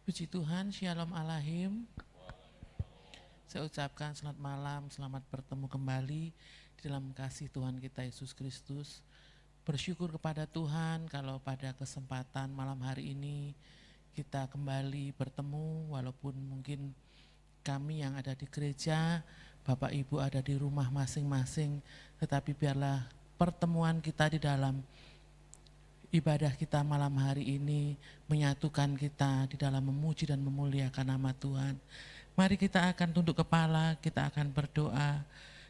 Puji Tuhan, Shalom Alahim. Saya ucapkan selamat malam, selamat bertemu kembali di dalam kasih Tuhan kita Yesus Kristus. Bersyukur kepada Tuhan kalau pada kesempatan malam hari ini kita kembali bertemu, walaupun mungkin kami yang ada di gereja, Bapak Ibu ada di rumah masing-masing, tetapi biarlah pertemuan kita di dalam ibadah kita malam hari ini menyatukan kita di dalam memuji dan memuliakan nama Tuhan. Mari kita akan tunduk kepala, kita akan berdoa,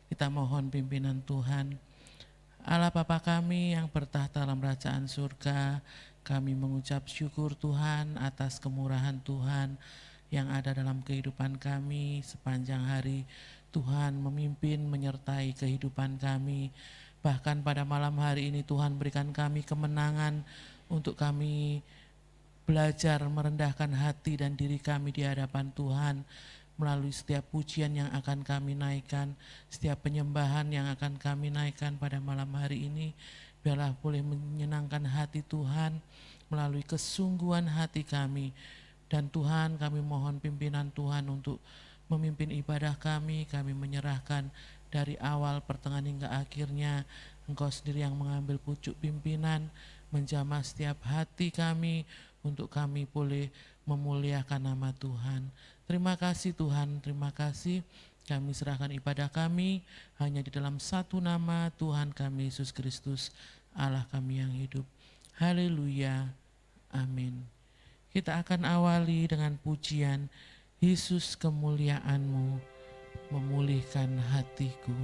kita mohon pimpinan Tuhan. Allah Bapa kami yang bertahta dalam kerajaan surga, kami mengucap syukur Tuhan atas kemurahan Tuhan yang ada dalam kehidupan kami sepanjang hari. Tuhan memimpin menyertai kehidupan kami. Bahkan pada malam hari ini Tuhan berikan kami kemenangan untuk kami belajar merendahkan hati dan diri kami di hadapan Tuhan melalui setiap pujian yang akan kami naikkan, setiap penyembahan yang akan kami naikkan pada malam hari ini. Biarlah boleh menyenangkan hati Tuhan melalui kesungguhan hati kami. Dan Tuhan, kami mohon pimpinan Tuhan untuk memimpin ibadah kami menyerahkan dari awal pertengahan hingga akhirnya. Engkau sendiri yang mengambil pucuk pimpinan, menjamah setiap hati kami untuk kami boleh memuliakan nama Tuhan. Terima kasih Tuhan, terima kasih. Kami serahkan ibadah kami hanya di dalam satu nama Tuhan kami Yesus Kristus, Allah kami yang hidup. Haleluya, amin. Kita akan awali dengan pujian Yesus kemuliaan-Mu memulihkan hatiku.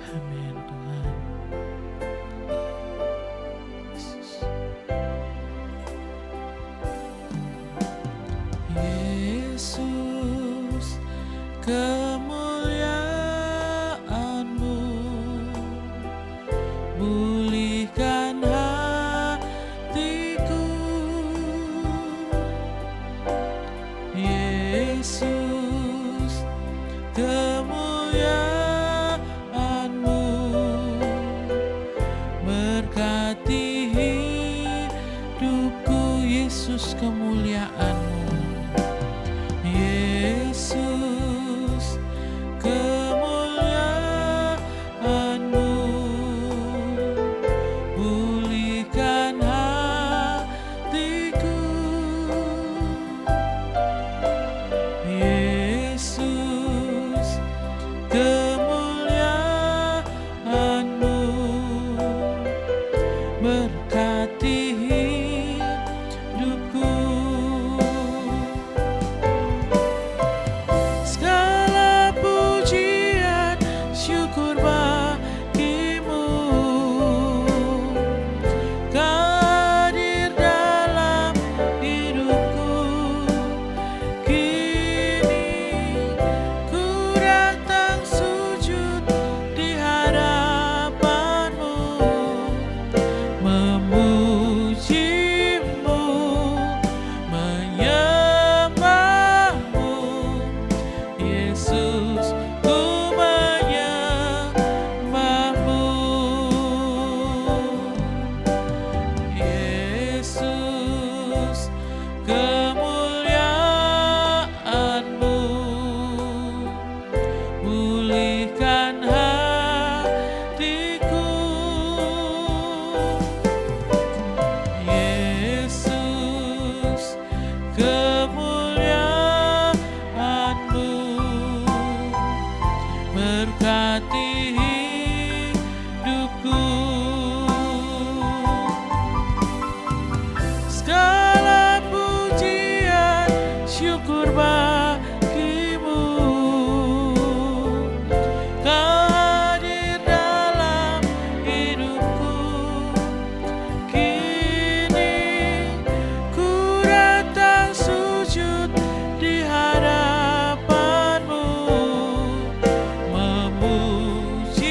Amin Tuhan. Yesus kemuliaan-Mu pulihkan hatiku. Yesus kemuliaan-Mu berkati hidupku. Yesus kemuliaan-Mu, Yesus kemuliaan-Mu pulihkan hatiku. Yesus kemuliaan-Mu berkati hidupku. Segala pujian syukur bagimu, Kau hadir dalam hidupku. Kini ku datang sujud di hadapan-Mu, memuji-Mu, menyembah-Mu. Yesus, ku menyembah-Mu. Yesus kemuliaan-Mu pulihkan hatiku. Yesus kemuliaan-Mu berkati hidupku. Segala pujian syukur bagimu, Kau hadir dalam hidupku. Kini ku datang sujud di hadapan-Mu, memuji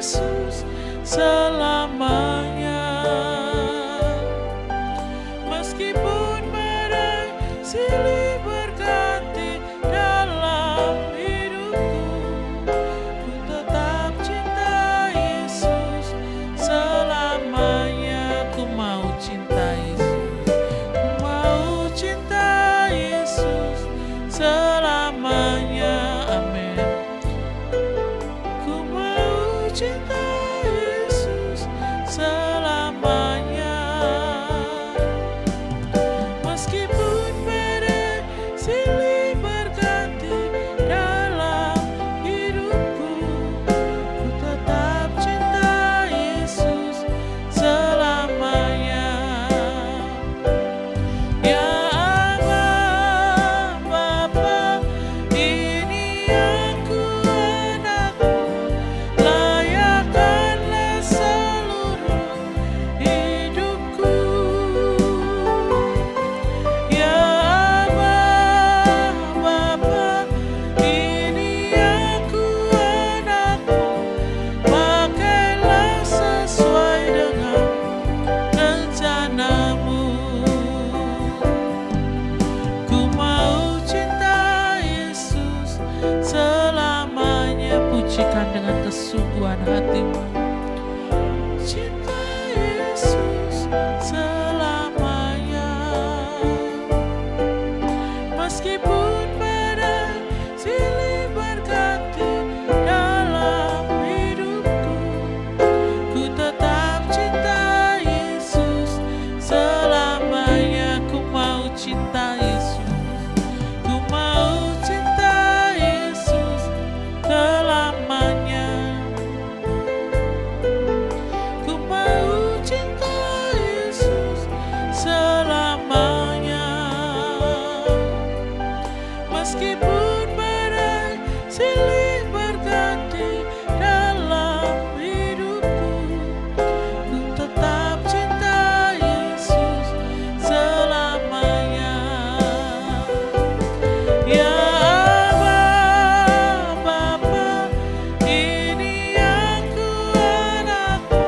Yesus selamanya. Meskipun badai silih berganti dalam hidupku, ku tetap cinta Yesus selamanya. Ku mau cinta Yesus, ku mau cinta Yesus selamanya. Amin. Ku mau cinta Yesus selamanya. Meskipun badai silih berganti dalam hidupku, ku tetap cinta Yesus selamanya. Ya Allah Bapa, ini aku anakmu, layakkanlah seluruh hidupku. Ya Allah Bapa, ini aku anakmu, pakailah sesuai dengan rencanamu. Ku mau cinta Yesus selamanya. Pujikan dengan kesungguhan hatimu. Cinta Yesus selamanya. Meskipun badai silih berganti dalam hidupku, ku tetap cinta Yesus selamanya. Ku mau cinta Yesus, ku mau cinta Yesus selamanya. Ku mau cinta Yesus selamanya. Meskipun badai silih berganti dalam hidupku, ku tetap cinta Yesus selamanya. Ya Allah Bapa, ini aku anakmu,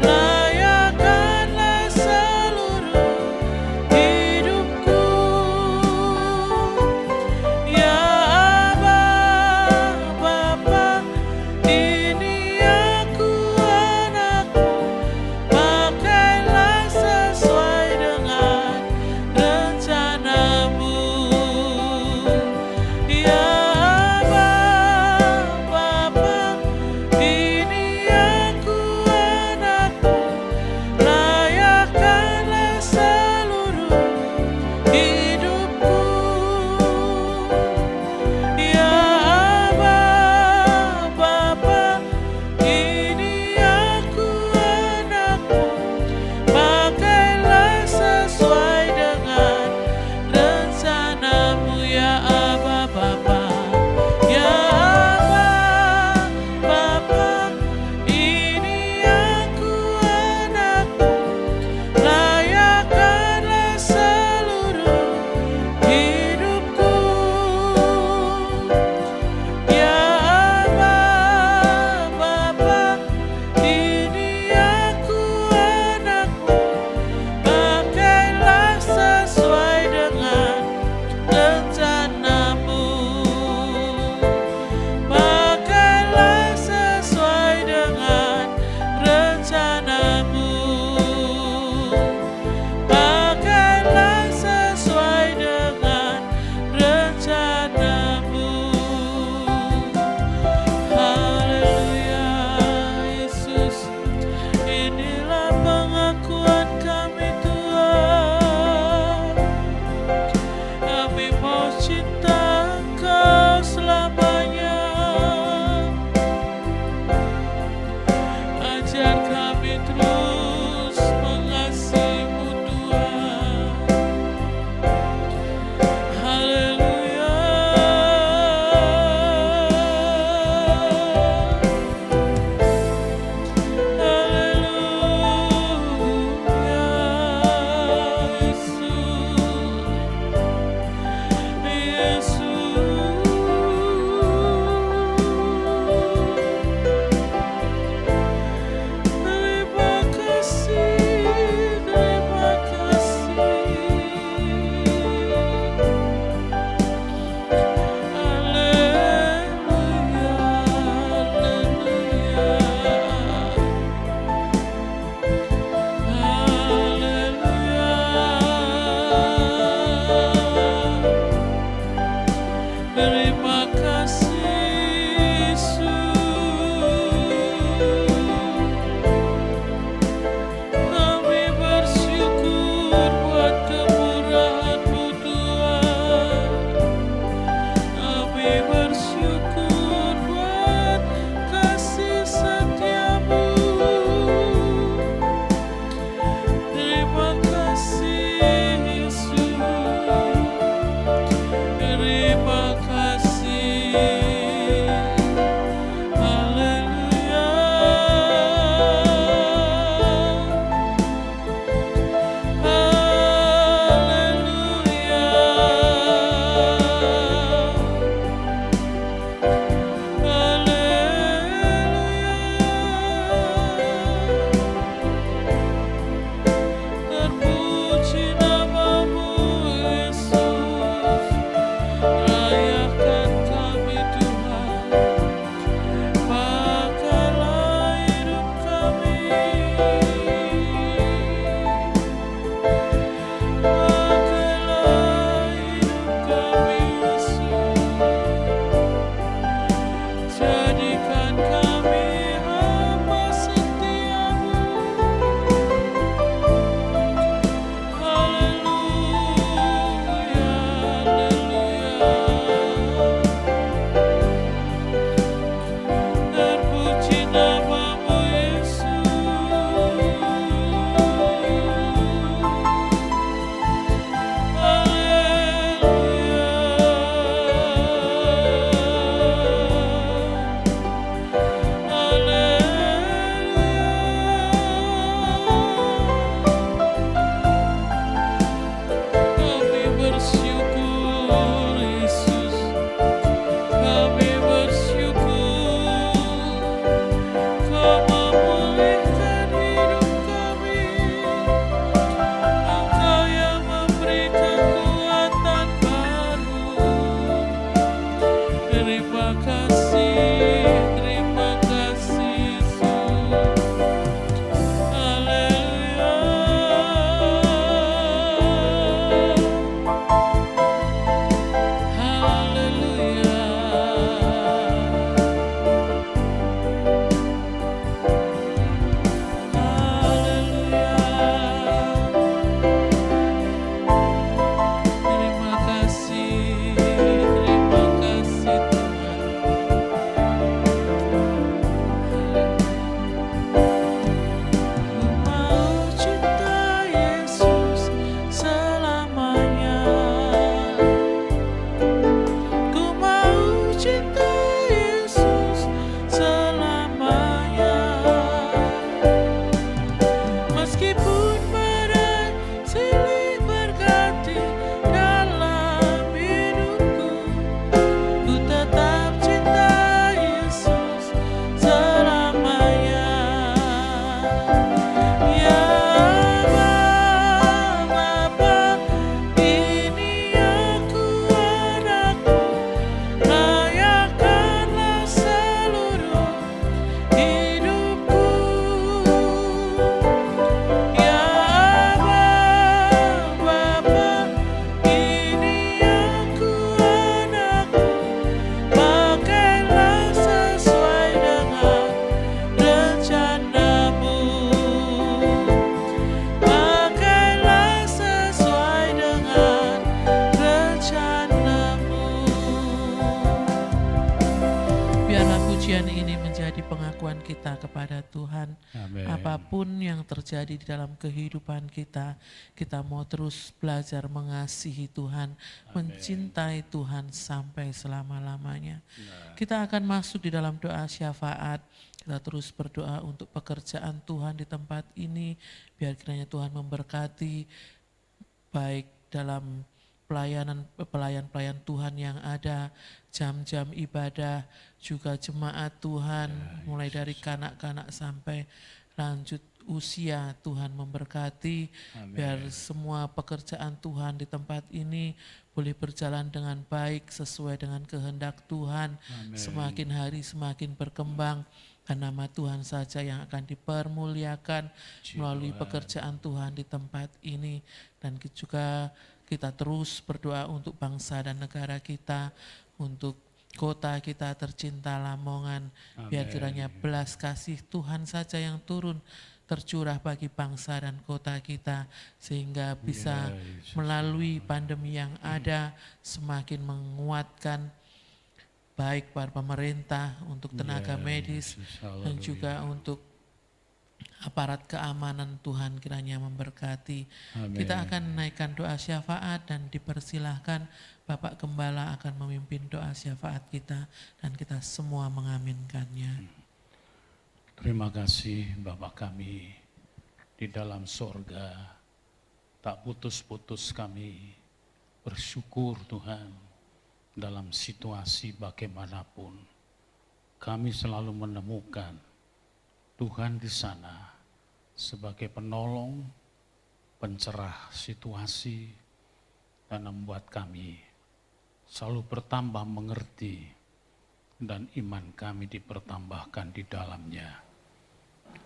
layakkanlah seluruh hidupku. Ya Allah Bapa, ini aku anakmu, pakailah sesuai dengan rencanamu. Ya Allah Bapa, ini aku anakmu, layakkanlah seluruh hidupku. Ya Allah Bapa, ini aku anakmu, pakailah sesuai dengan rencanamu. Ya Allah Bapa, ya Allah Bapa, ini aku anakmu, layakkanlah seluruh hidupku. Ya Allah Bapa, ini aku anakmu, pakailah sesuai dengan rencanamu. Pakailah sesuai dengan rencanamu. Pakailah sesuai dengan rencanamu. Haleluya Yesus, inilah pengakuan kami Tuhan. Kami mau cinta Engkau selamanya. Ajar kami terus mengasihi-Mu Tuhan. Haleluya. Haleluya Yesus. Yesus. kepada Tuhan. Amin. Apapun yang terjadi di dalam kehidupan kita, kita mau terus belajar mengasihi Tuhan, mencintai Tuhan sampai selama-lamanya. Kita akan masuk di dalam doa syafaat. Kita terus berdoa untuk pekerjaan Tuhan di tempat ini, biar kiranya Tuhan memberkati baik dalam pelayan-pelayan Tuhan yang ada, jam-jam ibadah, juga jemaat Tuhan, mulai dari kanak-kanak sampai lanjut usia. Tuhan memberkati, biar semua pekerjaan Tuhan di tempat ini boleh berjalan dengan baik sesuai dengan kehendak Tuhan. Semakin hari semakin berkembang, dan nama Tuhan saja yang akan dipermuliakan melalui pekerjaan Tuhan di tempat ini. Dan juga kita terus berdoa untuk bangsa dan negara kita, untuk kota kita tercinta Lamongan. Biar kiranya belas kasih Tuhan saja yang turun tercurah bagi bangsa dan kota kita, sehingga bisa melalui pandemi yang ada semakin menguatkan baik para pemerintah, untuk tenaga medis, dan juga untuk aparat keamanan. Tuhan kiranya memberkati. Kita akan naikkan doa syafaat dan dipersilahkan Bapak Gembala akan memimpin doa syafaat kita dan kita semua mengaminkannya. Terima kasih Bapa kami di dalam sorga, tak putus-putus kami bersyukur Tuhan dalam situasi bagaimanapun. Kami selalu menemukan Tuhan di sana sebagai penolong, pencerah situasi, dan membuat kami selalu bertambah mengerti dan iman kami dipertambahkan di dalamnya.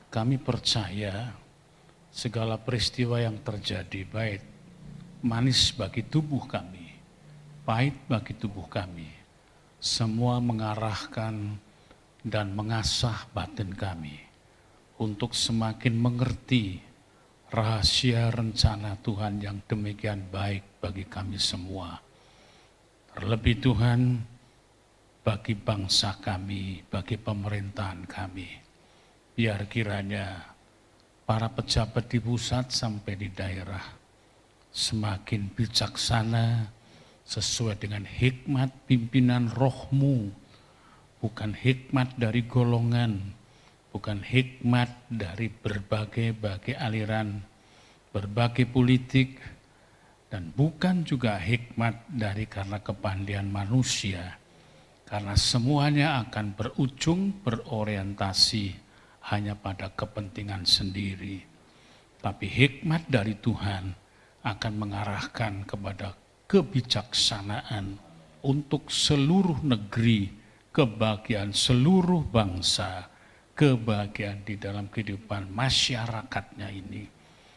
Kami percaya segala peristiwa yang terjadi, baik manis bagi tubuh kami, pahit bagi tubuh kami, semua mengarahkan dan mengasah batin kami untuk semakin mengerti rahasia rencana Tuhan yang demikian baik bagi kami semua. Terlebih Tuhan, bagi bangsa kami, bagi pemerintahan kami, biar kiranya para pejabat di pusat sampai di daerah semakin bijaksana sesuai dengan hikmat pimpinan Roh-Mu, bukan hikmat dari golongan, bukan hikmat dari berbagai aliran, berbagai politik, dan bukan juga hikmat dari karena kepandaian manusia, karena semuanya akan berujung berorientasi hanya pada kepentingan sendiri. Tapi hikmat dari Tuhan akan mengarahkan kepada kebijaksanaan untuk seluruh negeri, kebahagiaan seluruh bangsa, kebahagiaan di dalam kehidupan masyarakatnya ini.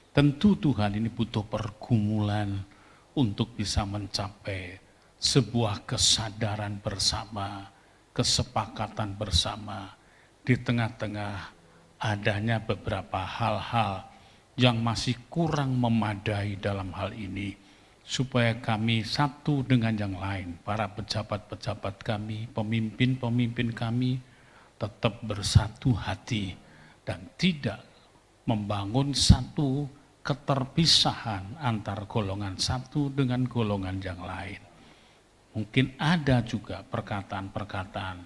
Tentu Tuhan ini butuh pergumulan untuk bisa mencapai sebuah kesadaran bersama, kesepakatan bersama di tengah-tengah adanya beberapa hal-hal yang masih kurang memadai dalam hal ini, supaya kami satu dengan yang lain, para pejabat-pejabat kami, pemimpin-pemimpin kami, tetap bersatu hati dan tidak membangun satu keterpisahan antar golongan satu dengan golongan yang lain. Mungkin ada juga perkataan-perkataan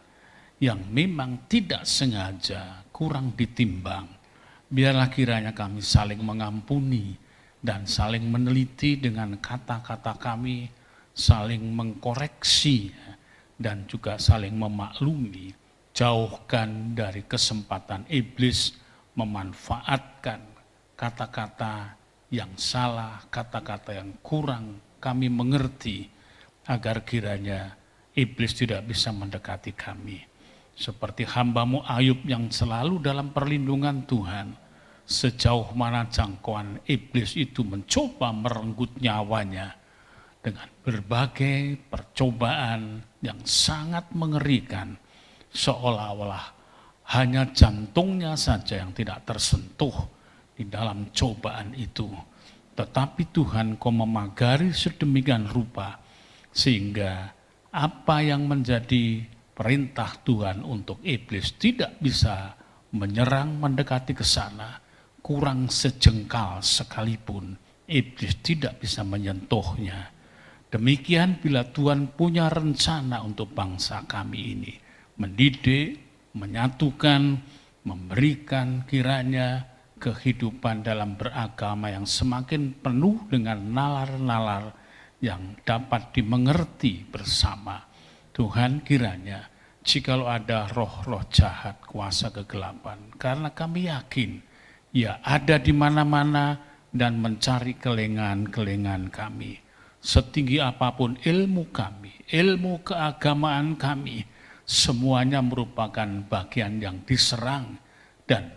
yang memang tidak sengaja kurang ditimbang. Biarlah kiranya kami saling mengampuni dan saling meneliti dengan kata-kata kami, saling mengkoreksi dan juga saling memaklumi. Jauhkan dari kesempatan iblis memanfaatkan kata-kata yang salah, kata-kata yang kurang kami mengerti, agar kiranya iblis tidak bisa mendekati kami. Seperti hamba-Mu Ayub yang selalu dalam perlindungan Tuhan, sejauh mana jangkauan iblis itu mencoba merenggut nyawanya dengan berbagai percobaan yang sangat mengerikan, seolah-olah hanya jantungnya saja yang tidak tersentuh di dalam cobaan itu. Tetapi Tuhan Kau memagari sedemikian rupa, sehingga apa yang menjadi perintah Tuhan untuk iblis tidak bisa menyerang mendekati ke sana, kurang sejengkal sekalipun iblis tidak bisa menyentuhnya. Demikian bila Tuhan punya rencana untuk bangsa kami ini, mendidik, menyatukan, memberikan kiranya kehidupan dalam beragama yang semakin penuh dengan nalar-nalar yang dapat dimengerti bersama. Tuhan kiranya jikalau ada roh-roh jahat, kuasa kegelapan, karena kami yakin ia ada di mana-mana dan mencari kelengahan-kelengahan kami. Setinggi apapun ilmu kami, ilmu keagamaan kami, semuanya merupakan bagian yang diserang dan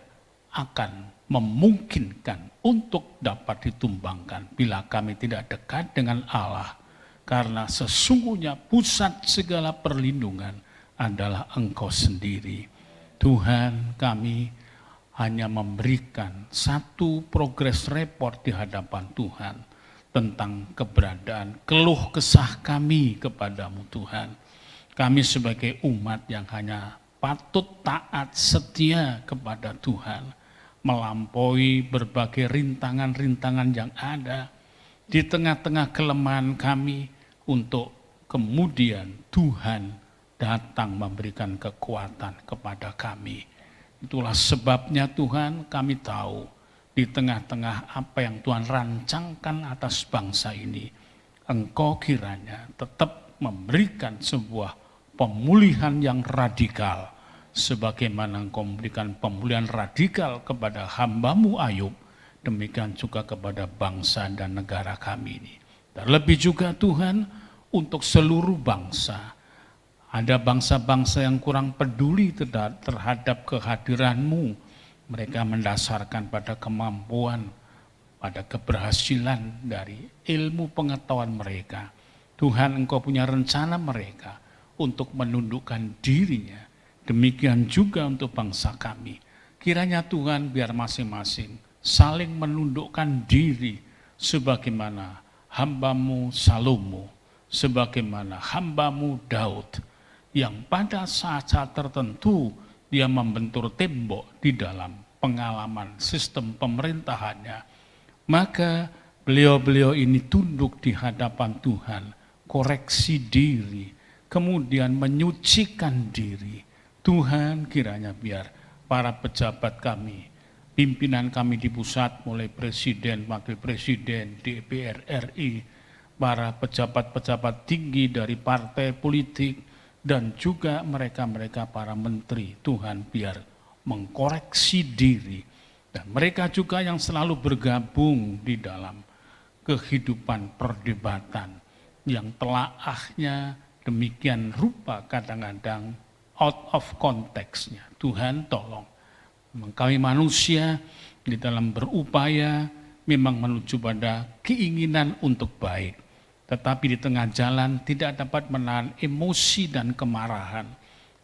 akan memungkinkan untuk dapat ditumbangkan bila kami tidak dekat dengan Allah. Karena sesungguhnya pusat segala perlindungan adalah Engkau sendiri. Tuhan, kami hanya memberikan satu progress report di hadapan Tuhan tentang keberadaan, keluh kesah kami kepadamu Tuhan. Kami sebagai umat yang hanya patut taat setia kepada Tuhan, melampaui berbagai rintangan-rintangan yang ada di tengah-tengah kelemahan kami, untuk kemudian Tuhan datang memberikan kekuatan kepada kami. Itulah sebabnya Tuhan, kami tahu di tengah-tengah apa yang Tuhan rancangkan atas bangsa ini, Engkau kiranya tetap memberikan sebuah pemulihan yang radikal, sebagaimana Engkau memberikan pemulihan radikal kepada hamba-Mu Ayub, demikian juga kepada bangsa dan negara kami ini. Terlebih juga Tuhan, untuk seluruh bangsa. Ada bangsa-bangsa yang kurang peduli terhadap kehadiran-Mu. Mereka mendasarkan pada kemampuan, pada keberhasilan dari ilmu pengetahuan mereka. Tuhan, Engkau punya rencana mereka untuk menundukkan dirinya. Demikian juga untuk bangsa kami. Kiranya Tuhan biar masing-masing saling menundukkan diri sebagaimana hamba-Mu Salomo, sebagaimana hamba-Mu Daud, yang pada saat-saat tertentu dia membentur tembok di dalam pengalaman sistem pemerintahannya. Maka beliau-beliau ini tunduk di hadapan Tuhan, koreksi diri, kemudian menyucikan diri. Tuhan, kiranya biar para pejabat kami, pimpinan kami di pusat, mulai presiden, wakil presiden, DPR RI, para pejabat-pejabat tinggi dari partai politik, dan juga mereka-mereka para menteri, Tuhan biar mengkoreksi diri. Dan mereka juga yang selalu bergabung di dalam kehidupan perdebatan, yang telaahnya demikian rupa kadang-kadang out of context-nya. Tuhan tolong, kami manusia di dalam berupaya memang menuju pada keinginan untuk baik, tetapi di tengah jalan tidak dapat menahan emosi dan kemarahan,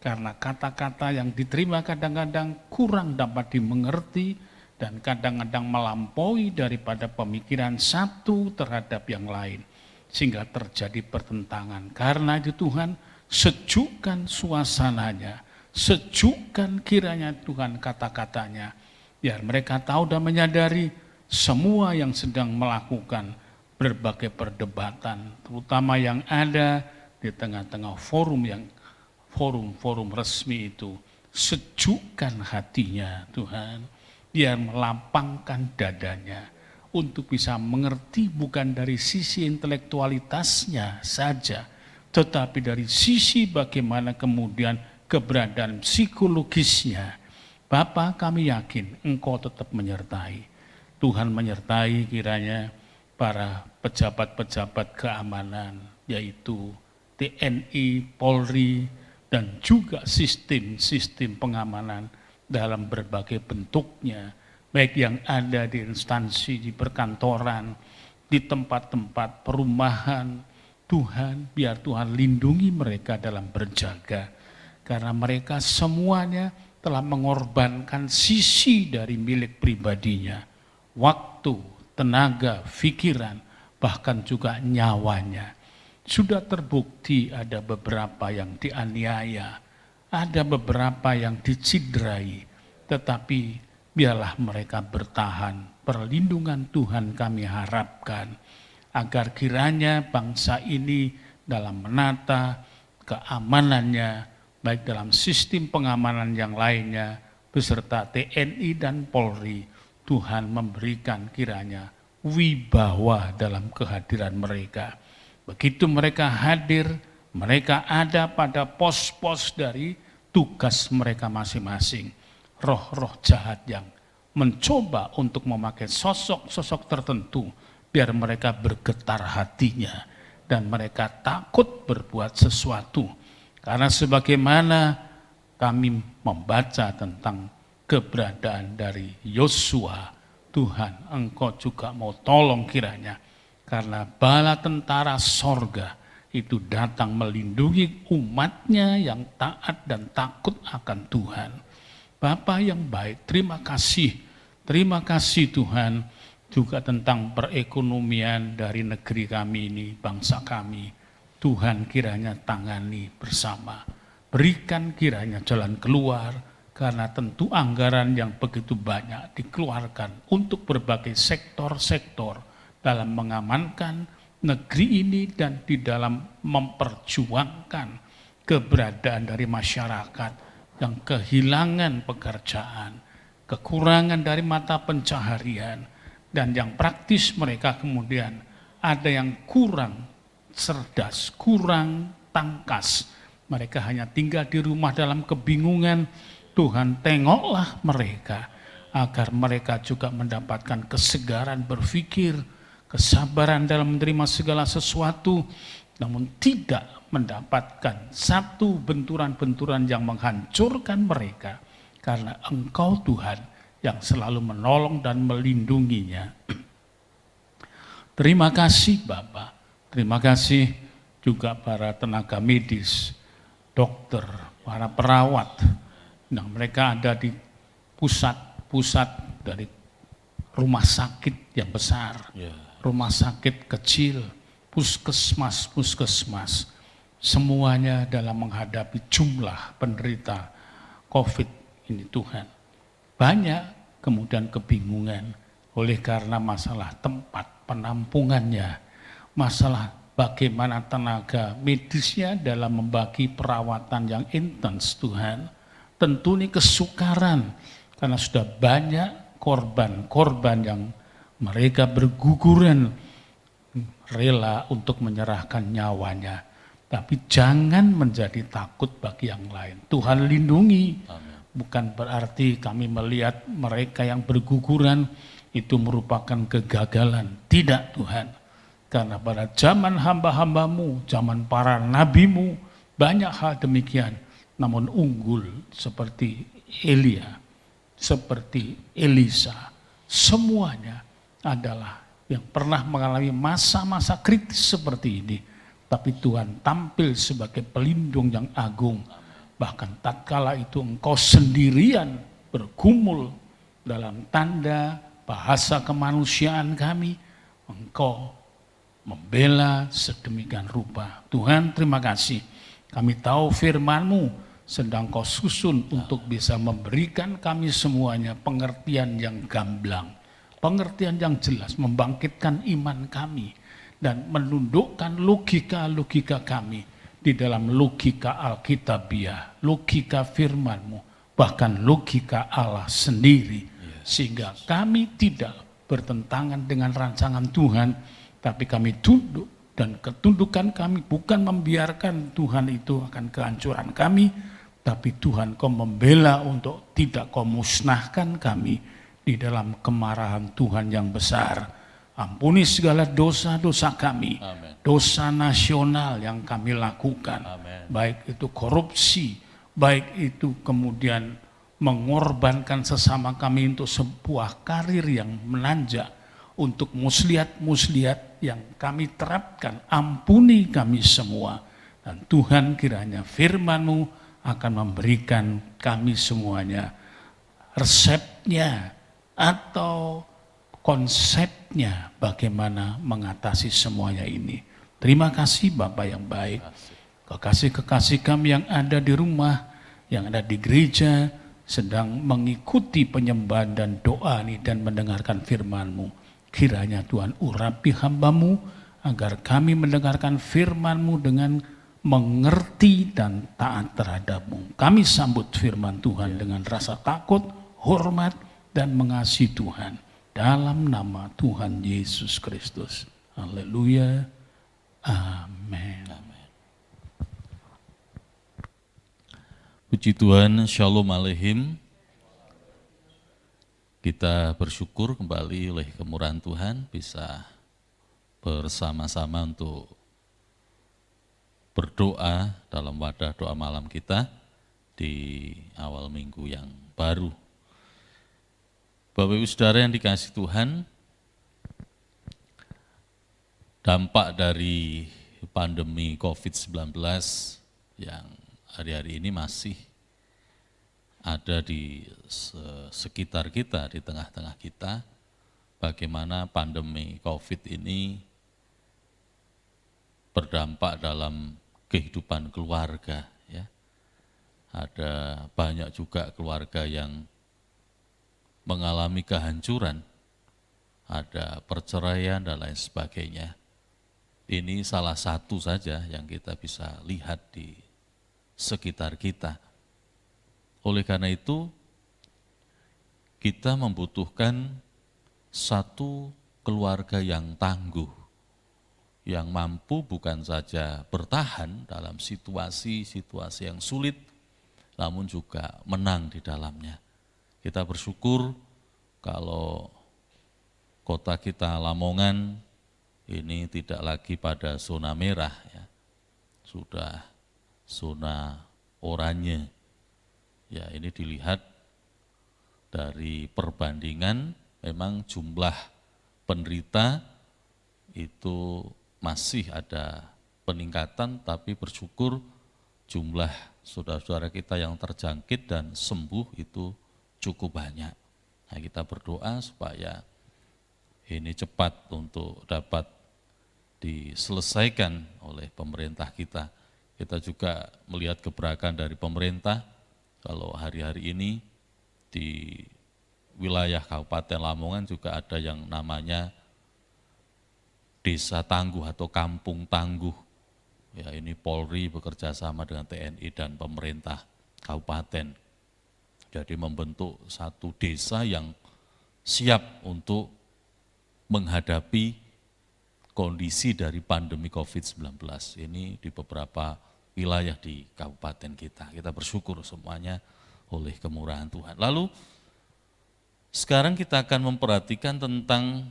karena kata-kata yang diterima kadang-kadang kurang dapat dimengerti dan kadang-kadang melampaui daripada pemikiran satu terhadap yang lain, sehingga terjadi pertentangan. Karena itu Tuhan, sejukkan suasananya, sejukkan kiranya Tuhan kata-katanya, biar mereka tahu dan menyadari semua yang sedang melakukan berbagai perdebatan, terutama yang ada di tengah-tengah forum resmi itu, sejukkan hatinya Tuhan, biar melapangkan dadanya untuk bisa mengerti bukan dari sisi intelektualitasnya saja, tetapi dari sisi bagaimana kemudian keberadaan psikologisnya. Bapa, kami yakin Engkau tetap menyertai. Tuhan menyertai kiranya para pejabat-pejabat keamanan, yaitu TNI, Polri, dan juga sistem-sistem pengamanan dalam berbagai bentuknya, baik yang ada di instansi, di perkantoran, di tempat-tempat perumahan. Tuhan, biar Tuhan lindungi mereka dalam berjaga, karena mereka semuanya telah mengorbankan sisi dari milik pribadinya, waktu, tenaga, pikiran, bahkan juga nyawanya. Sudah terbukti ada beberapa yang dianiaya, ada beberapa yang dicidrai, tetapi biarlah mereka bertahan. Perlindungan Tuhan kami harapkan, agar kiranya bangsa ini dalam menata keamanannya, baik dalam sistem pengamanan yang lainnya, beserta TNI dan Polri, Tuhan memberikan kiranya wibawa dalam kehadiran mereka. Begitu mereka hadir, mereka ada pada pos-pos dari tugas mereka masing-masing. Roh-roh jahat yang mencoba untuk memakai sosok-sosok tertentu, biar mereka bergetar hatinya dan mereka takut berbuat sesuatu. Karena sebagaimana kami membaca tentang keberadaan dari Yosua, Tuhan Engkau juga mau tolong kiranya, karena bala tentara sorga itu datang melindungi umatnya yang taat dan takut akan Tuhan. Bapa yang baik, terima kasih Tuhan, juga tentang perekonomian dari negeri kami ini, bangsa kami. Tuhan kiranya tangani bersama, berikan kiranya jalan keluar, karena tentu anggaran yang begitu banyak dikeluarkan untuk berbagai sektor-sektor dalam mengamankan negeri ini dan di dalam memperjuangkan keberadaan dari masyarakat yang kehilangan pekerjaan, kekurangan dari mata pencaharian, dan yang praktis mereka kemudian ada yang kurang cerdas, kurang tangkas. Mereka hanya tinggal di rumah dalam kebingungan. Tuhan, tengoklah mereka, agar mereka juga mendapatkan kesegaran berpikir, kesabaran dalam menerima segala sesuatu, namun tidak mendapatkan satu benturan-benturan yang menghancurkan mereka, karena Engkau Tuhan yang selalu menolong dan melindunginya. Terima kasih Bapak, terima kasih juga para tenaga medis, dokter, para perawat, nah mereka ada di pusat-pusat dari rumah sakit yang besar, rumah sakit kecil, puskesmas, semuanya dalam menghadapi jumlah penderita COVID ini Tuhan. Banyak kemudian kebingungan oleh karena masalah tempat penampungannya, masalah bagaimana tenaga medisnya dalam membagi perawatan yang intens Tuhan. Tentu ini kesukaran karena sudah banyak korban-korban yang mereka berguguran rela untuk menyerahkan nyawanya. Tapi jangan menjadi takut bagi yang lain. Tuhan lindungi. Amin. Bukan berarti kami melihat mereka yang berguguran itu merupakan kegagalan. Tidak Tuhan. Karena pada zaman hamba-hambamu, zaman para nabimu, banyak hal demikian. Namun unggul seperti Elia, seperti Elisa. Semuanya adalah yang pernah mengalami masa-masa kritis seperti ini. Tapi Tuhan tampil sebagai pelindung yang agung. Bahkan tatkala itu engkau sendirian bergumul dalam tanda bahasa kemanusiaan kami, engkau membela sedemikian rupa. Tuhan terima kasih. Kami tahu firman-Mu sedang kau susun untuk bisa memberikan kami semuanya pengertian yang gamblang. Pengertian yang jelas, membangkitkan iman kami. Dan menundukkan logika-logika kami di dalam logika Alkitabiah, logika firman-Mu, bahkan logika Allah sendiri. Sehingga kami tidak bertentangan dengan rancangan Tuhan, tapi kami tunduk, dan ketundukan kami bukan membiarkan Tuhan itu akan kehancuran kami, tapi Tuhan kau membela untuk tidak kau musnahkan kami di dalam kemarahan Tuhan yang besar. Ampuni segala dosa-dosa kami, amen. Dosa nasional yang kami lakukan, amen. Baik itu korupsi, baik itu kemudian mengorbankan sesama kami untuk sebuah karir yang menanjak, untuk muslihat-muslihat yang kami terapkan. Ampuni kami semua, dan Tuhan kiranya firman-Mu akan memberikan kami semuanya resepnya atau konsepnya bagaimana mengatasi semuanya ini. Terima kasih Bapak yang baik. Kekasih-kekasih kami yang ada di rumah, yang ada di gereja, sedang mengikuti penyembahan dan doa ini dan mendengarkan firman-Mu. Kiranya Tuhan urapi hamba-Mu agar kami mendengarkan firman-Mu dengan mengerti dan taat terhadap-Mu. Kami sambut firman Tuhan dengan rasa takut, hormat, dan mengasihi Tuhan. Dalam nama Tuhan Yesus Kristus. Haleluya. Amin. Puji Tuhan, Shalom Aleichem. Kita bersyukur kembali oleh kemurahan Tuhan bisa bersama-sama untuk berdoa dalam wadah doa malam kita di awal minggu yang baru. Bapak Ibu Saudara yang dikasihi Tuhan, dampak dari pandemi COVID-19 yang hari-hari ini masih ada di sekitar kita, di tengah-tengah kita, bagaimana pandemi COVID ini berdampak dalam kehidupan keluarga. Ya. Ada banyak juga keluarga yang mengalami kehancuran, ada perceraian dan lain sebagainya. Ini salah satu saja yang kita bisa lihat di sekitar kita. Oleh karena itu, kita membutuhkan satu keluarga yang tangguh, yang mampu bukan saja bertahan dalam situasi-situasi yang sulit, namun juga menang di dalamnya. Kita bersyukur kalau kota kita Lamongan ini tidak lagi pada zona merah, ya. Sudah zona oranye. Ya, ini dilihat dari perbandingan, memang jumlah penderita itu masih ada peningkatan, tapi bersyukur jumlah saudara-saudara kita yang terjangkit dan sembuh itu cukup banyak. Nah, kita berdoa supaya ini cepat untuk dapat diselesaikan oleh pemerintah kita. Kita juga melihat gebrakan dari pemerintah, kalau hari-hari ini di wilayah Kabupaten Lamongan juga ada yang namanya Desa Tangguh atau Kampung Tangguh. Ya, ini Polri bekerja sama dengan TNI dan pemerintah kabupaten. Jadi membentuk satu desa yang siap untuk menghadapi kondisi dari pandemi COVID-19 ini di beberapa wilayah di kabupaten kita. Kita bersyukur semuanya oleh kemurahan Tuhan. Lalu sekarang kita akan memperhatikan tentang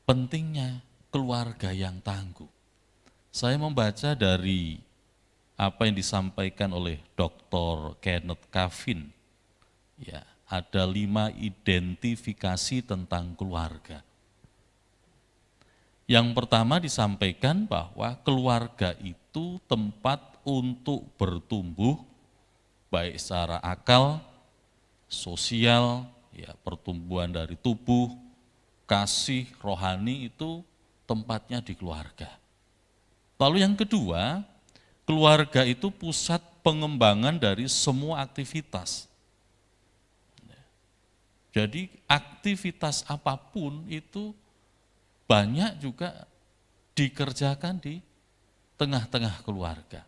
pentingnya keluarga yang tangguh. Saya membaca dari apa yang disampaikan oleh Dr. Kenneth Kavin. Ya, ada 5 identifikasi tentang keluarga. Yang pertama disampaikan bahwa keluarga itu tempat untuk bertumbuh, baik secara akal, sosial, ya, pertumbuhan dari tubuh, kasih, rohani itu tempatnya di keluarga. Lalu yang kedua, keluarga itu pusat pengembangan dari semua aktivitas. Jadi aktivitas apapun itu banyak juga dikerjakan di tengah-tengah keluarga.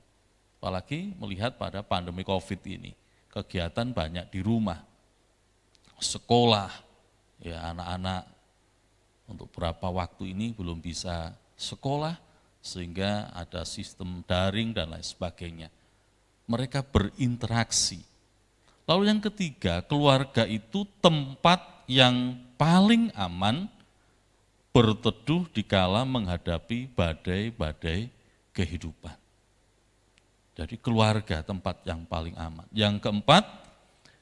Apalagi melihat pada pandemi COVID ini, kegiatan banyak di rumah, sekolah, ya anak-anak untuk beberapa waktu ini belum bisa sekolah, sehingga ada sistem daring dan lain sebagainya. Mereka berinteraksi. Lalu yang ketiga, keluarga itu tempat yang paling aman berteduh dikala menghadapi badai-badai kehidupan. Jadi keluarga tempat yang paling aman. Yang keempat,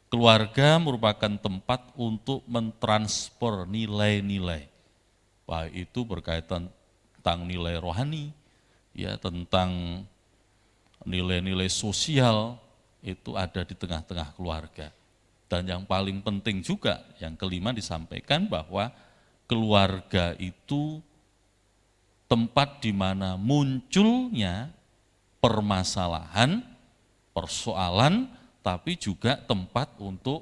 keluarga merupakan tempat untuk mentransfer nilai-nilai. Baik itu berkaitan tentang nilai rohani, ya, tentang nilai-nilai sosial, itu ada di tengah-tengah keluarga. Dan yang paling penting juga, yang kelima disampaikan bahwa keluarga itu tempat di mana munculnya permasalahan, persoalan tapi juga tempat untuk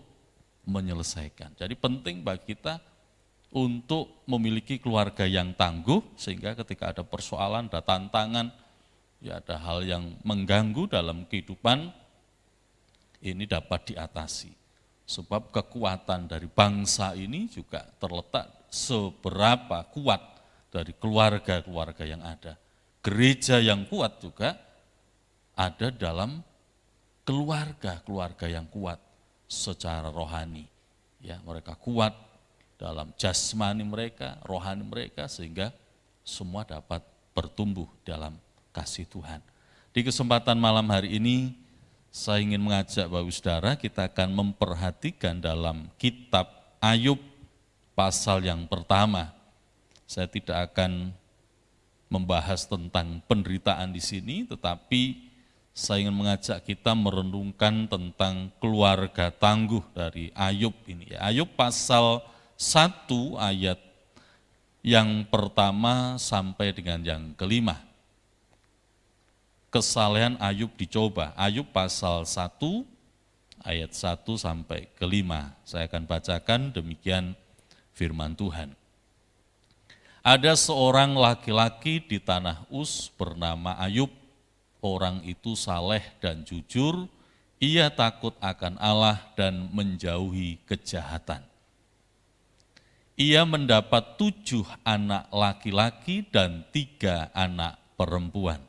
menyelesaikan. Jadi penting bagi kita untuk memiliki keluarga yang tangguh, sehingga ketika ada persoalan, ada tantangan, ya ada hal yang mengganggu dalam kehidupan, ini dapat diatasi. Sebab kekuatan dari bangsa ini juga terletak seberapa kuat dari keluarga-keluarga yang ada. Gereja yang kuat juga ada dalam keluarga-keluarga yang kuat secara rohani. Ya, mereka kuat dalam jasmani mereka, rohani mereka, sehingga semua dapat bertumbuh dalam kasih Tuhan. Di kesempatan malam hari ini, saya ingin mengajak Bapak Saudara, kita akan memperhatikan dalam kitab Ayub pasal yang pertama. Saya tidak akan membahas tentang penderitaan di sini, tetapi saya ingin mengajak kita merenungkan tentang keluarga tangguh dari Ayub ini. Ayub pasal 1 ayat yang pertama sampai dengan yang kelima. Kesalehan Ayub dicoba. Ayub pasal 1 ayat 1 sampai kelima. Saya akan bacakan demikian firman Tuhan. Ada seorang laki-laki di tanah Uz bernama Ayub. Orang itu saleh dan jujur, ia takut akan Allah dan menjauhi kejahatan. Ia mendapat 7 anak laki-laki dan 3 anak perempuan.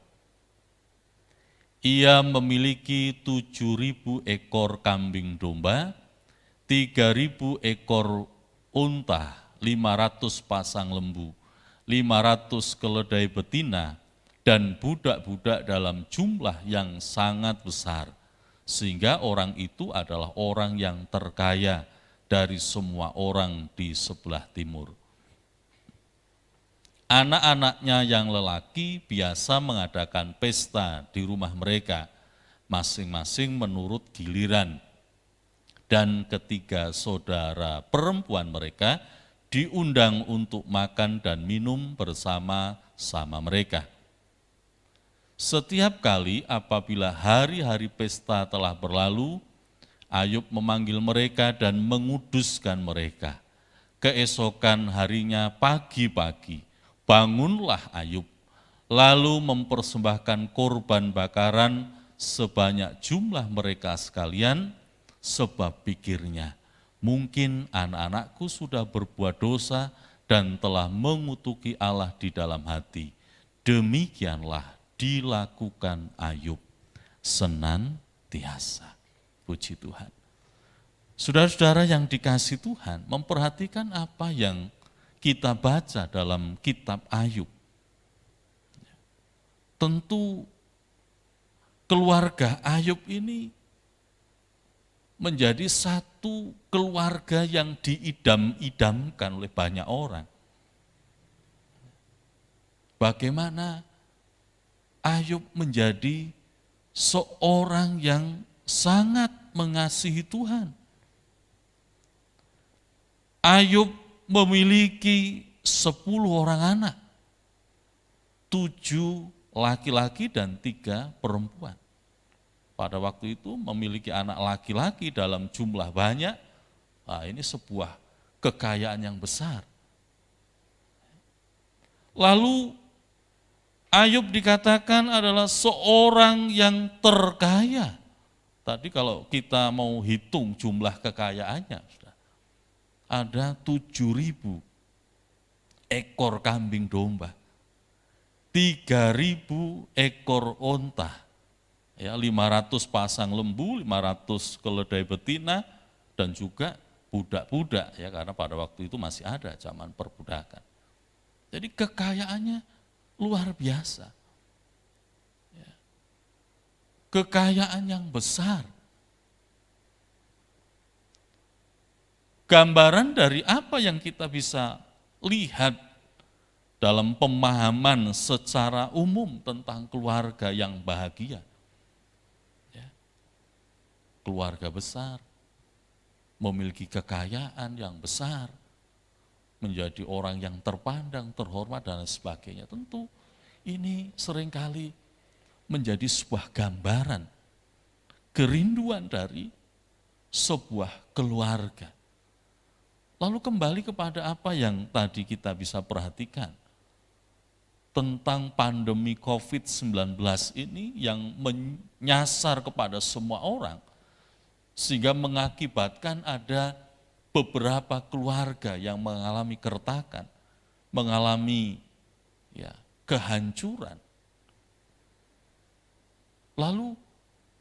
Ia memiliki 7.000 ekor kambing domba, 3.000 ekor unta, 500 pasang lembu, 500 keledai betina, dan budak-budak dalam jumlah yang sangat besar, sehingga orang itu adalah orang yang terkaya dari semua orang di sebelah timur. Anak-anaknya yang lelaki biasa mengadakan pesta di rumah mereka, masing-masing menurut giliran, dan ketiga saudara perempuan mereka diundang untuk makan dan minum bersama-sama mereka. Setiap kali apabila hari-hari pesta telah berlalu, Ayub memanggil mereka dan menguduskan mereka. Keesokan harinya pagi-pagi, bangunlah Ayub, lalu mempersembahkan korban bakaran sebanyak jumlah mereka sekalian, sebab pikirnya, mungkin anak-anakku sudah berbuat dosa dan telah mengutuki Allah di dalam hati. Demikianlah dilakukan Ayub senantiasa. Puji Tuhan. Saudara-saudara yang dikasihi Tuhan, memperhatikan apa yang kita baca dalam kitab Ayub. Tentu keluarga Ayub ini menjadi satu keluarga yang diidam-idamkan oleh banyak orang. Bagaimana Ayub menjadi seorang yang sangat mengasihi Tuhan. Ayub memiliki 10 orang anak, 7 laki-laki dan 3 perempuan. Pada waktu itu memiliki anak laki-laki dalam jumlah banyak, ini sebuah kekayaan yang besar. Lalu Ayub dikatakan adalah seorang yang terkaya. Tadi kalau kita mau hitung jumlah kekayaannya, ada 7.000 ekor kambing domba, 3.000 ekor onta, ya 500 pasang lembu, 500 keledai betina, dan juga budak-budak, ya karena pada waktu itu masih ada zaman perbudakan. Jadi kekayaannya luar biasa. Kekayaan yang besar. Gambaran dari apa yang kita bisa lihat dalam pemahaman secara umum tentang keluarga yang bahagia. Keluarga besar, memiliki kekayaan yang besar, menjadi orang yang terpandang, terhormat, dan sebagainya. Tentu ini seringkali menjadi sebuah gambaran kerinduan dari sebuah keluarga. Lalu kembali kepada apa yang tadi kita bisa perhatikan tentang pandemi COVID-19 ini yang menyasar kepada semua orang, sehingga mengakibatkan ada beberapa keluarga yang mengalami keretakan, mengalami kehancuran. Lalu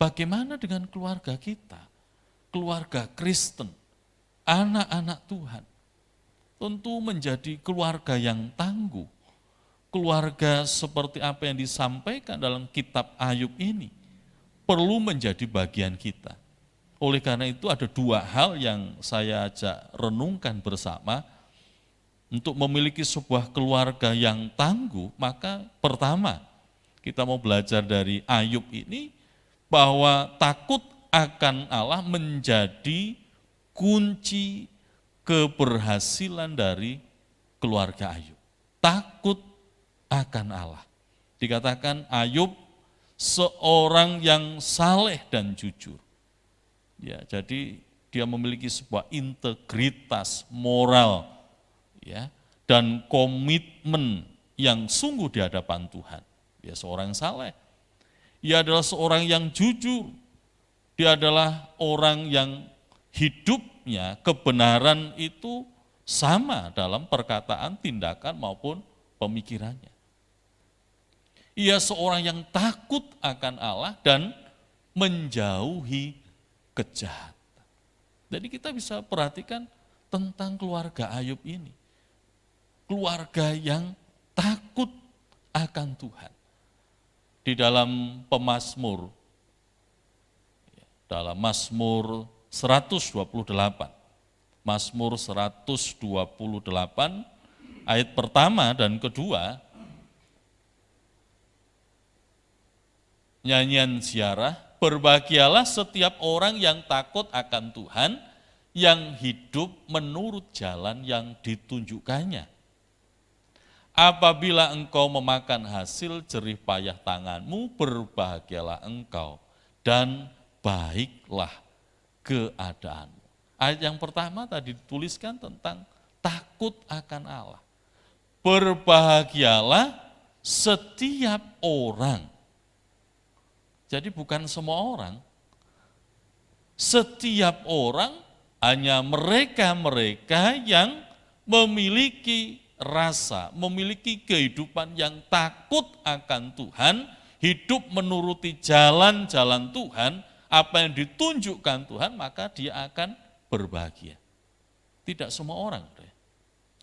bagaimana dengan keluarga kita? Keluarga Kristen, anak-anak Tuhan, tentu menjadi keluarga yang tangguh. Keluarga seperti apa yang disampaikan dalam kitab Ayub ini perlu menjadi bagian kita. Oleh karena itu ada dua hal yang saya ajak renungkan bersama. Untuk memiliki sebuah keluarga yang tangguh, maka pertama kita mau belajar dari Ayub ini bahwa takut akan Allah menjadi kunci keberhasilan dari keluarga Ayub. Takut akan Allah. Dikatakan Ayub seorang yang saleh dan jujur. Ya, jadi dia memiliki sebuah integritas moral, ya, dan komitmen yang sungguh di hadapan Tuhan. Dia seorang yang saleh. Ia adalah seorang yang jujur. Dia adalah orang yang hidupnya kebenaran itu sama dalam perkataan, tindakan maupun pemikirannya. Ia seorang yang takut akan Allah dan menjauhi kejahatan. Jadi kita bisa perhatikan tentang keluarga Ayub ini. Keluarga yang takut akan Tuhan. Di dalam pemazmur, dalam Mazmur 128, Mazmur 128, ayat pertama dan kedua, nyanyian ziarah, berbahagialah setiap orang yang takut akan Tuhan, yang hidup menurut jalan yang ditunjukkannya. Apabila engkau memakan hasil jerih payah tanganmu, berbahagialah engkau dan baiklah keadaanmu. Ayat yang pertama tadi dituliskan tentang takut akan Allah. Berbahagialah setiap orang. Jadi bukan semua orang. Setiap orang, hanya mereka-mereka yang memiliki rasa, memiliki kehidupan yang takut akan Tuhan, hidup menuruti jalan-jalan Tuhan, apa yang ditunjukkan Tuhan, maka dia akan berbahagia. Tidak semua orang.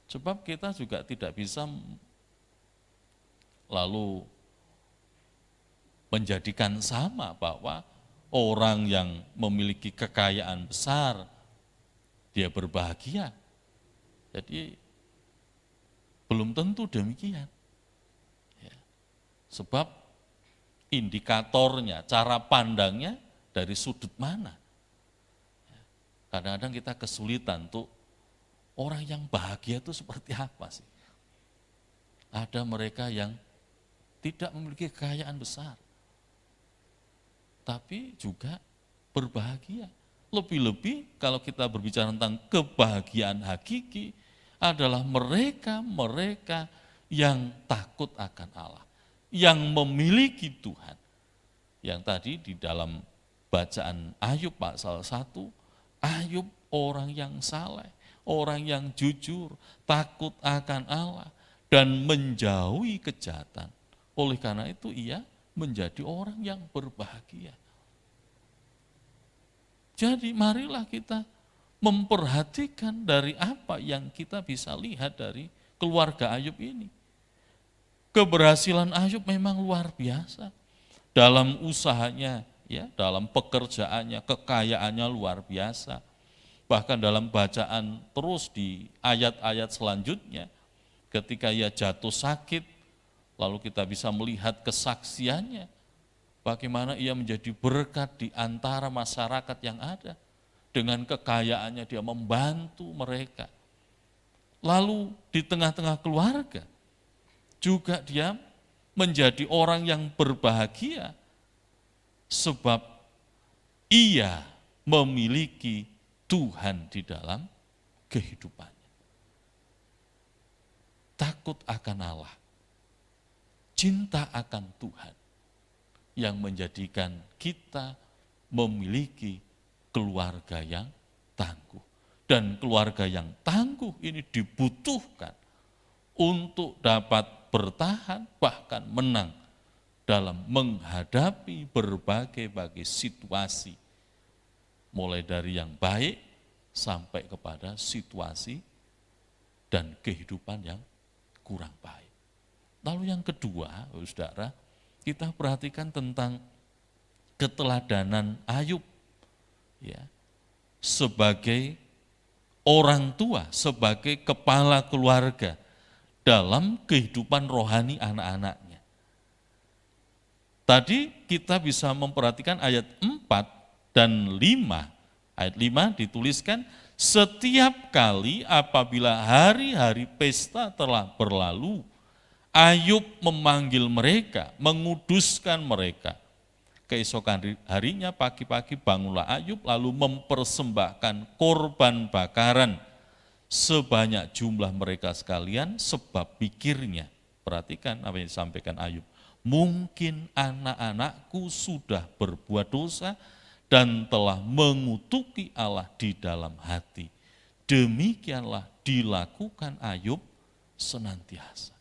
Sebab kita juga tidak bisa lalu menjadikan sama bahwa orang yang memiliki kekayaan besar, dia berbahagia. Jadi belum tentu demikian. Ya. Sebab indikatornya, cara pandangnya dari sudut mana. Ya. Kadang-kadang kita kesulitan untuk orang yang bahagia itu seperti apa sih. Ada mereka yang tidak memiliki kekayaan besar, tapi juga berbahagia. Lebih-lebih kalau kita berbicara tentang kebahagiaan hakiki, adalah mereka-mereka yang takut akan Allah, yang memiliki Tuhan. Yang tadi di dalam bacaan Ayub pasal 1, Ayub orang yang saleh, orang yang jujur, takut akan Allah, dan menjauhi kejahatan. Oleh karena itu ia menjadi orang yang berbahagia. Jadi marilah kita memperhatikan dari apa yang kita bisa lihat dari keluarga Ayub ini. Keberhasilan Ayub memang luar biasa. Dalam usahanya, ya, dalam pekerjaannya, kekayaannya luar biasa. Bahkan dalam bacaan terus di ayat-ayat selanjutnya, ketika ia jatuh sakit, lalu kita bisa melihat kesaksiannya, bagaimana ia menjadi berkat di antara masyarakat yang ada. Dengan kekayaannya dia membantu mereka. Lalu di tengah-tengah keluarga, juga dia menjadi orang yang berbahagia, sebab ia memiliki Tuhan di dalam kehidupannya. Takut akan Allah, cinta akan Tuhan yang menjadikan kita memiliki keluarga yang tangguh. Dan keluarga yang tangguh ini dibutuhkan untuk dapat bertahan bahkan menang dalam menghadapi berbagai situasi. Mulai dari yang baik sampai kepada situasi dan kehidupan yang kurang baik. Lalu yang kedua, saudara, kita perhatikan tentang keteladanan Ayub. Ya, sebagai orang tua, sebagai kepala keluarga dalam kehidupan rohani anak-anaknya. Tadi kita bisa memperhatikan ayat 4 dan 5. Ayat 5 dituliskan, setiap kali apabila hari-hari pesta telah berlalu, Ayub memanggil mereka, menguduskan mereka. Keesokan harinya pagi-pagi bangunlah Ayub lalu mempersembahkan korban bakaran sebanyak jumlah mereka sekalian sebab pikirnya. Perhatikan apa yang disampaikan Ayub. Mungkin anak-anakku sudah berbuat dosa dan telah mengutuki Allah di dalam hati. Demikianlah dilakukan Ayub senantiasa.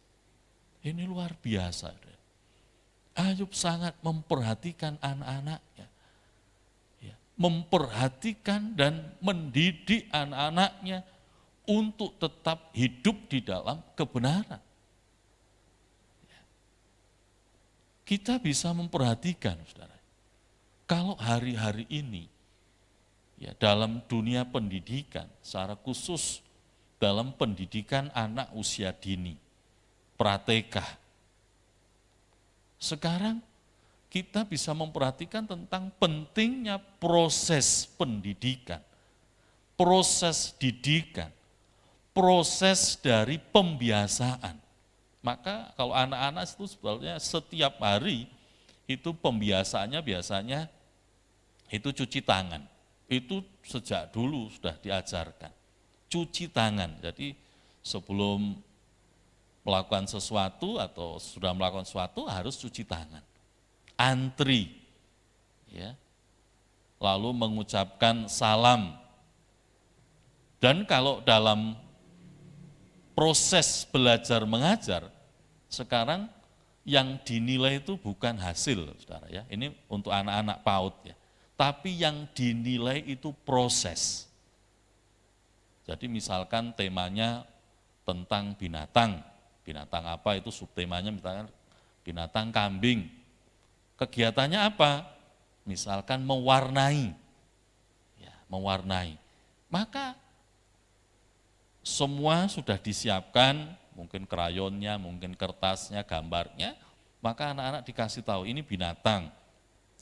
Ini luar biasa. Ayub sangat memperhatikan anak-anaknya. Ya, memperhatikan dan mendidik anak-anaknya untuk tetap hidup di dalam kebenaran. Ya. Kita bisa memperhatikan, saudara. Kalau hari-hari ini, ya, dalam dunia pendidikan, secara khusus dalam pendidikan anak usia dini, pra-TK, sekarang kita bisa memperhatikan tentang pentingnya proses pendidikan, proses didikan, proses dari pembiasaan. Maka kalau anak-anak itu sebenarnya setiap hari itu pembiasaannya biasanya itu cuci tangan. Itu sejak dulu sudah diajarkan. Cuci tangan. Jadi sebelum melakukan sesuatu atau sudah melakukan sesuatu harus cuci tangan. Antri. Ya. Lalu mengucapkan salam. Dan kalau dalam proses belajar mengajar, sekarang yang dinilai itu bukan hasil, saudara ya. Ini untuk anak-anak PAUD ya. Tapi yang dinilai itu proses. Jadi misalkan temanya tentang binatang. Binatang apa itu subtemanya misalkan binatang kambing. Kegiatannya apa? Misalkan mewarnai. Ya, mewarnai. Maka semua sudah disiapkan, mungkin krayonnya, mungkin kertasnya, gambarnya, maka anak-anak dikasih tahu ini binatang,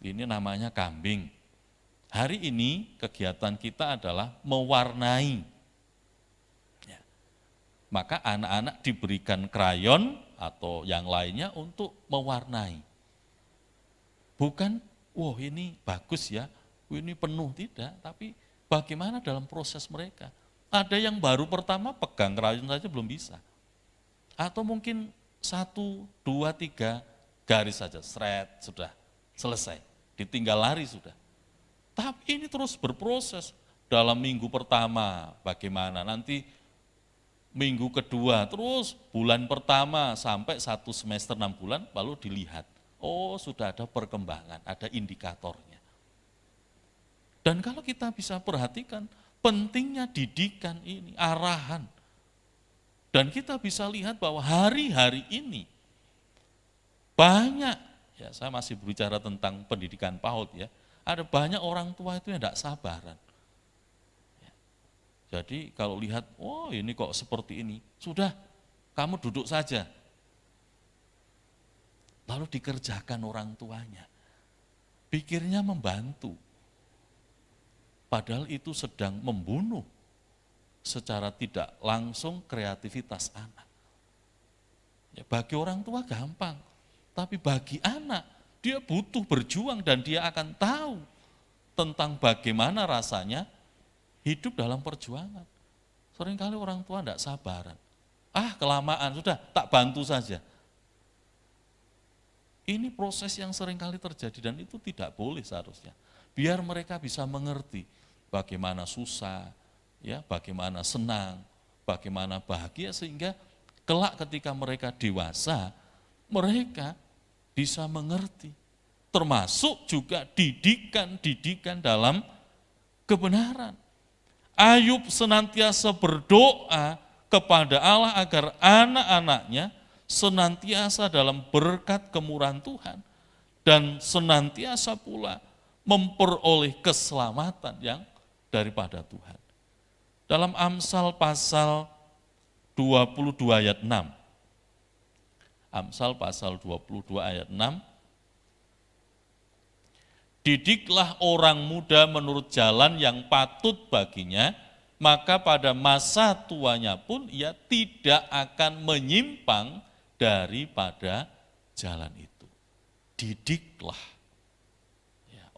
ini namanya kambing. Hari ini kegiatan kita adalah mewarnai. Ya. Maka anak-anak diberikan krayon atau yang lainnya untuk mewarnai. Bukan, wah ini bagus ya, ini penuh, tidak, tapi bagaimana dalam proses mereka. Ada yang baru pertama pegang krayon saja belum bisa. Atau mungkin 1, 2, 3 garis saja, seret, sudah selesai, ditinggal lari sudah. Tapi ini terus berproses, dalam minggu pertama bagaimana, nanti minggu kedua, terus bulan pertama sampai 1 semester 6 bulan, lalu dilihat, oh sudah ada perkembangan, ada indikatornya. Dan kalau kita bisa perhatikan, pentingnya didikan ini, arahan. Dan kita bisa lihat bahwa hari-hari ini banyak, ya saya masih berbicara tentang pendidikan PAUD ya, ada banyak orang tua itu yang tidak sabaran. Ya. Jadi kalau lihat, oh ini kok seperti ini, sudah kamu duduk saja. Lalu dikerjakan orang tuanya. Pikirnya membantu. Padahal itu sedang membunuh secara tidak langsung kreativitas anak. Ya, bagi orang tua gampang, tapi bagi anak dia butuh berjuang dan dia akan tahu tentang bagaimana rasanya hidup dalam perjuangan. Seringkali orang tua tidak sabaran. Kelamaan, sudah tak bantu saja. Ini proses yang seringkali terjadi dan itu tidak boleh seharusnya. Biar mereka bisa mengerti bagaimana susah, ya, bagaimana senang, bagaimana bahagia, sehingga kelak ketika mereka dewasa, mereka bisa mengerti. Termasuk juga didikan dalam kebenaran. Ayub senantiasa berdoa kepada Allah agar anak-anaknya senantiasa dalam berkat kemurahan Tuhan dan senantiasa pula memperoleh keselamatan yang daripada Tuhan. Dalam Amsal pasal 22 ayat 6. Amsal pasal 22 ayat 6. Didiklah orang muda menurut jalan yang patut baginya, maka pada masa tuanya pun ia tidak akan menyimpang daripada jalan itu. Didiklah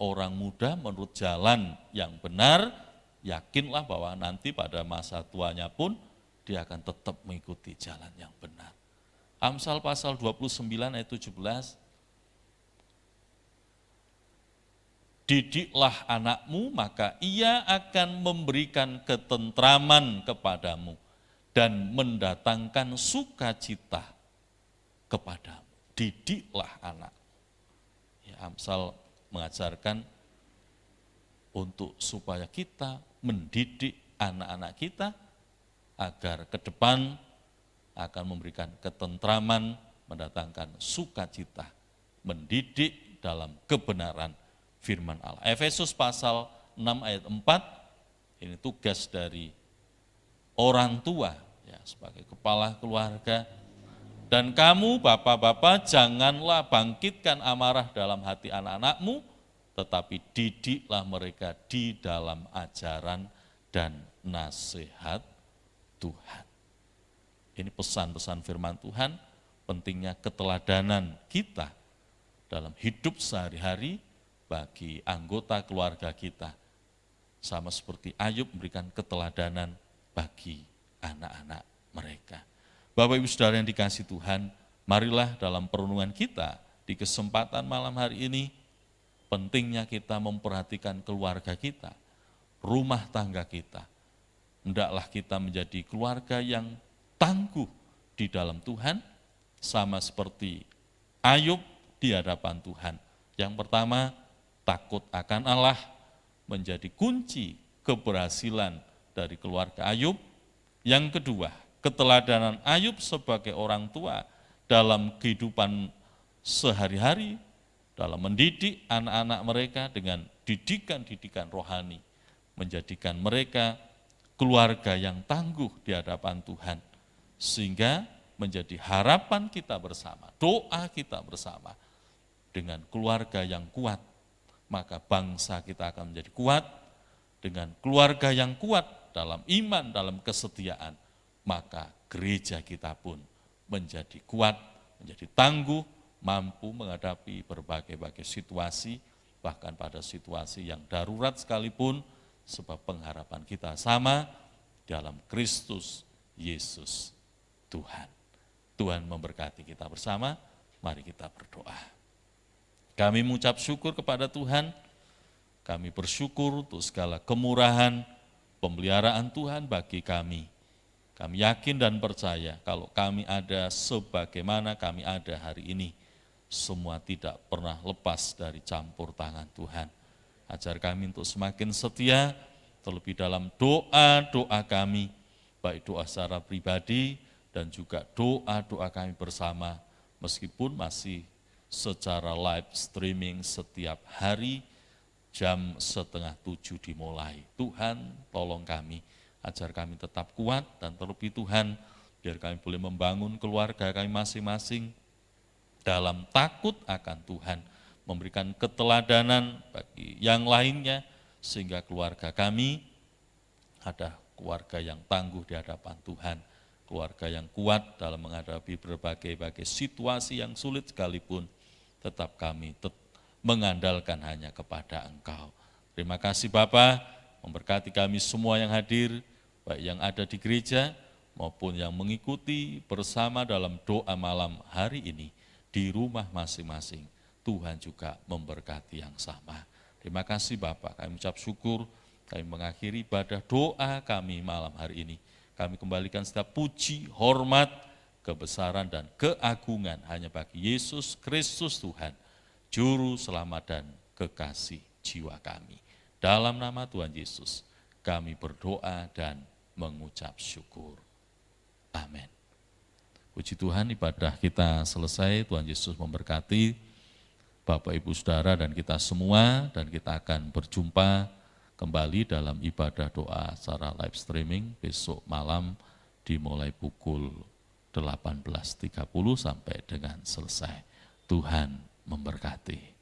orang muda menurut jalan yang benar, yakinlah bahwa nanti pada masa tuanya pun dia akan tetap mengikuti jalan yang benar. Amsal pasal 29 ayat 17. Didiklah anakmu, maka ia akan memberikan ketentraman kepadamu dan mendatangkan sukacita kepadamu. Didiklah anak. Ya, Amsal mengajarkan untuk supaya kita mendidik anak-anak kita agar ke depan akan memberikan ketentraman, mendatangkan sukacita, mendidik dalam kebenaran firman Allah. Efesus pasal 6 ayat 4, ini tugas dari orang tua ya, sebagai kepala keluarga. Dan kamu bapak-bapak janganlah bangkitkan amarah dalam hati anak-anakmu, tetapi didiklah mereka di dalam ajaran dan nasihat Tuhan. Ini pesan-pesan firman Tuhan, pentingnya keteladanan kita dalam hidup sehari-hari bagi anggota keluarga kita. Sama seperti Ayub memberikan keteladanan bagi anak-anak mereka. Bapak Ibu Saudara yang dikasihi Tuhan, marilah dalam perenungan kita di kesempatan malam hari ini, pentingnya kita memperhatikan keluarga kita, rumah tangga kita. Hendaklah kita menjadi keluarga yang tangguh di dalam Tuhan, sama seperti Ayub di hadapan Tuhan. Yang pertama, takut akan Allah menjadi kunci keberhasilan dari keluarga Ayub. Yang kedua, keteladanan Ayub sebagai orang tua dalam kehidupan sehari-hari, dalam mendidik anak-anak mereka dengan didikan-didikan rohani, menjadikan mereka keluarga yang tangguh di hadapan Tuhan, sehingga menjadi harapan kita bersama, doa kita bersama, dengan keluarga yang kuat, maka bangsa kita akan menjadi kuat. Dengan keluarga yang kuat dalam iman, dalam kesetiaan, maka gereja kita pun menjadi kuat, menjadi tangguh, mampu menghadapi berbagai-bagai situasi, bahkan pada situasi yang darurat sekalipun, sebab pengharapan kita sama dalam Kristus Yesus Tuhan. Tuhan memberkati kita bersama, mari kita berdoa. Kami mengucap syukur kepada Tuhan, kami bersyukur untuk segala kemurahan, pemeliharaan Tuhan bagi kami. Kami yakin dan percaya kalau kami ada sebagaimana kami ada hari ini, semua tidak pernah lepas dari campur tangan Tuhan. Ajar kami untuk semakin setia, terlebih dalam doa-doa kami, baik doa secara pribadi dan juga doa-doa kami bersama, meskipun masih secara live streaming setiap hari, jam 6:30 dimulai. Tuhan tolong kami, ajar kami tetap kuat, dan terlebih Tuhan, biar kami boleh membangun keluarga kami masing-masing dalam takut akan Tuhan, memberikan keteladanan bagi yang lainnya, sehingga keluarga kami ada keluarga yang tangguh di hadapan Tuhan, keluarga yang kuat dalam menghadapi berbagai-bagai situasi yang sulit sekalipun, tetap kami mengandalkan hanya kepada Engkau. Terima kasih Bapa, memberkati kami semua yang hadir, baik yang ada di gereja maupun yang mengikuti bersama dalam doa malam hari ini di rumah masing-masing. Tuhan juga memberkati yang sama. Terima kasih Bapak, kami ucap syukur, kami mengakhiri ibadah doa kami malam hari ini. Kami kembalikan setiap puji, hormat, kebesaran dan keagungan hanya bagi Yesus Kristus Tuhan, Juru Selamat dan Kekasih jiwa kami. Dalam nama Tuhan Yesus, kami berdoa dan mengucap syukur. Amin. Puji Tuhan, ibadah kita selesai. Tuhan Yesus memberkati Bapak, Ibu, Saudara, dan kita semua. Dan kita akan berjumpa kembali dalam ibadah doa secara live streaming besok malam dimulai pukul 18.30 sampai dengan selesai. Tuhan memberkati.